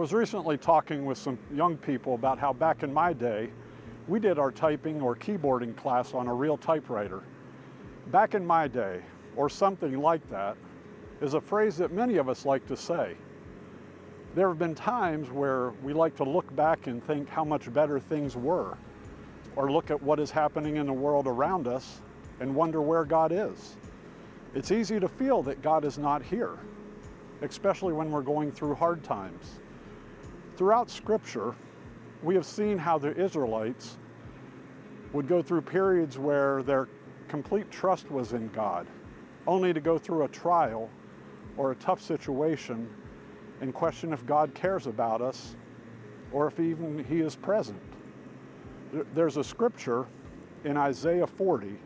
was recently talking with some young people about how back in my day, we did our typing or keyboarding class on a real typewriter. Back in my day, or something like that, is a phrase that many of us like to say. There have been times where we like to look back and think how much better things were, or look at what is happening in the world around us and wonder where God is. It's easy to feel that God is not here, especially when we're going through hard times. Throughout Scripture, we have seen how the Israelites would go through periods where their complete trust was in God, only to go through a trial or a tough situation and question if God cares about us or if even He is present. There's a scripture in Isaiah 40,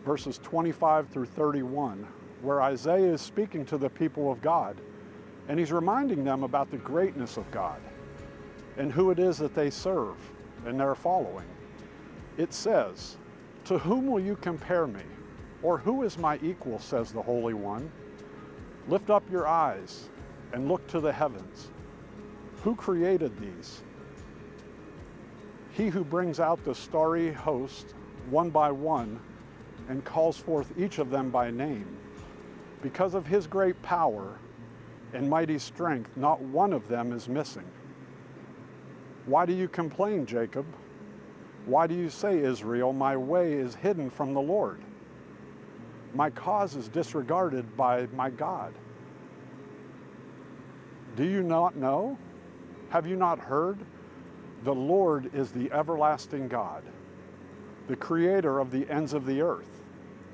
verses 25 through 31, where Isaiah is speaking to the people of God, and he's reminding them about the greatness of God and who it is that they serve and they're following. It says, "To whom will you compare me? Or who is my equal, says the Holy One? Lift up your eyes and look to the heavens. Who created these? He who brings out the starry host one by one and calls forth each of them by name. Because of His great power and mighty strength, not one of them is missing. Why do you complain, Jacob? Why do you say, Israel, my way is hidden from the Lord? My cause is disregarded by my God. Do you not know? Have you not heard? The Lord is the everlasting God, the creator of the ends of the earth.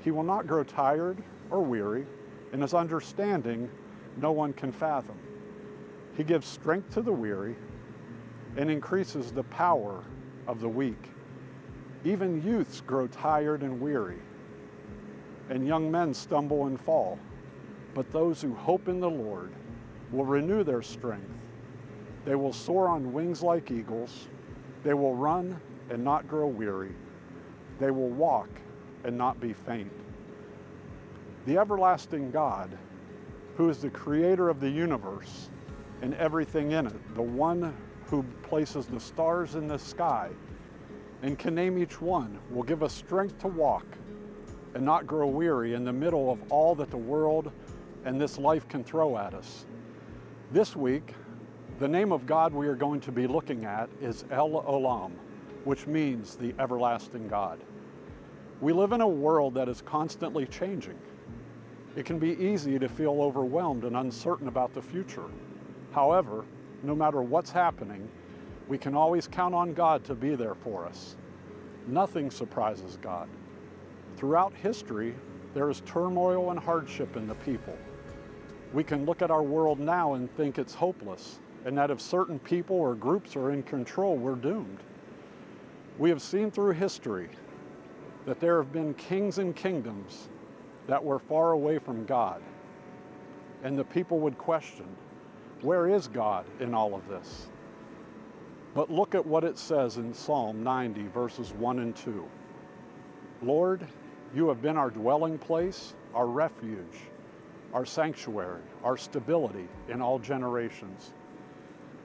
He will not grow tired or weary, and His understanding no one can fathom. He gives strength to the weary and increases the power of the weak. Even youths grow tired and weary, and young men stumble and fall. But those who hope in the Lord will renew their strength. They will soar on wings like eagles. They will run and not grow weary. They will walk and not be faint. The everlasting God, who is the creator of the universe and everything in it, the one who places the stars in the sky and can name each one, will give us strength to walk and not grow weary in the middle of all that the world and this life can throw at us. This week, the name of God we are going to be looking at is Olam, which means the everlasting God. We live in a world that is constantly changing. It can be easy to feel overwhelmed and uncertain about the future. However, no matter what's happening, we can always count on God to be there for us. Nothing surprises God. Throughout history, there is turmoil and hardship in the people. We can look at our world now and think it's hopeless, and that if certain people or groups are in control, we're doomed. We have seen through history that there have been kings and kingdoms that were far away from God, and the people would question, where is God in all of this? But look at what it says in Psalm 90, verses 1 and 2. Lord, you have been our dwelling place, our refuge, our sanctuary, our stability in all generations.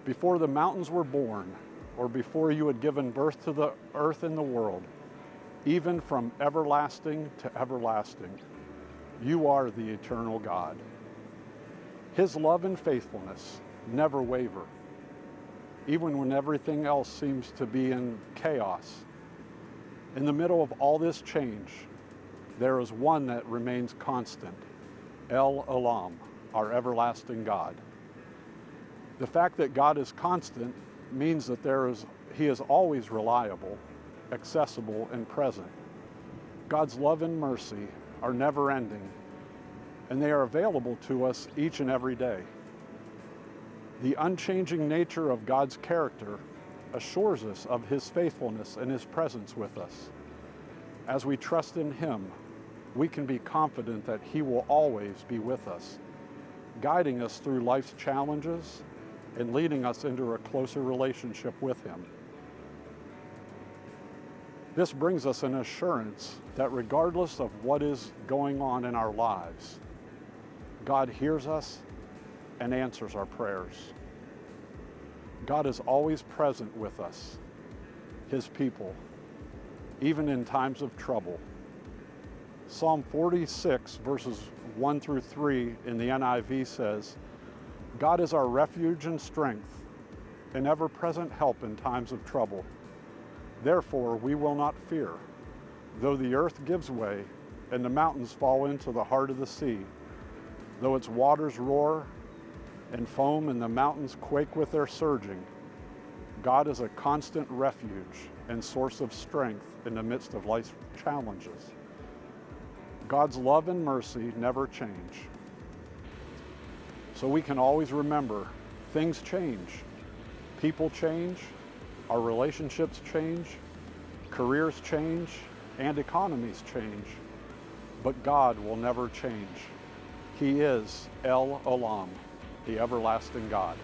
Before the mountains were born, or before you had given birth to the earth and the world, even from everlasting to everlasting, you are the eternal God. His love and faithfulness never waver, even when everything else seems to be in chaos. In the middle of all this change, there is one that remains constant, El Olam, our everlasting God. The fact that God is constant means that He is always reliable, accessible, and present. God's love and mercy are never ending, and they are available to us each and every day. The unchanging nature of God's character assures us of His faithfulness and His presence with us. As we trust in Him, we can be confident that He will always be with us, guiding us through life's challenges and leading us into a closer relationship with Him. This brings us an assurance that regardless of what is going on in our lives, God hears us and answers our prayers. God is always present with us, His people, even in times of trouble. Psalm 46, verses 1 through 3 in the NIV says, God is our refuge and strength, an ever-present help in times of trouble. Therefore we will not fear, though the earth gives way and the mountains fall into the heart of the sea, though its waters roar and foam and the mountains quake with their surging. God is a constant refuge and source of strength in the midst of life's challenges. God's love and mercy never change. So we can always remember, things change. People change, our relationships change, careers change, and economies change. But God will never change. He is El Olam, the everlasting God.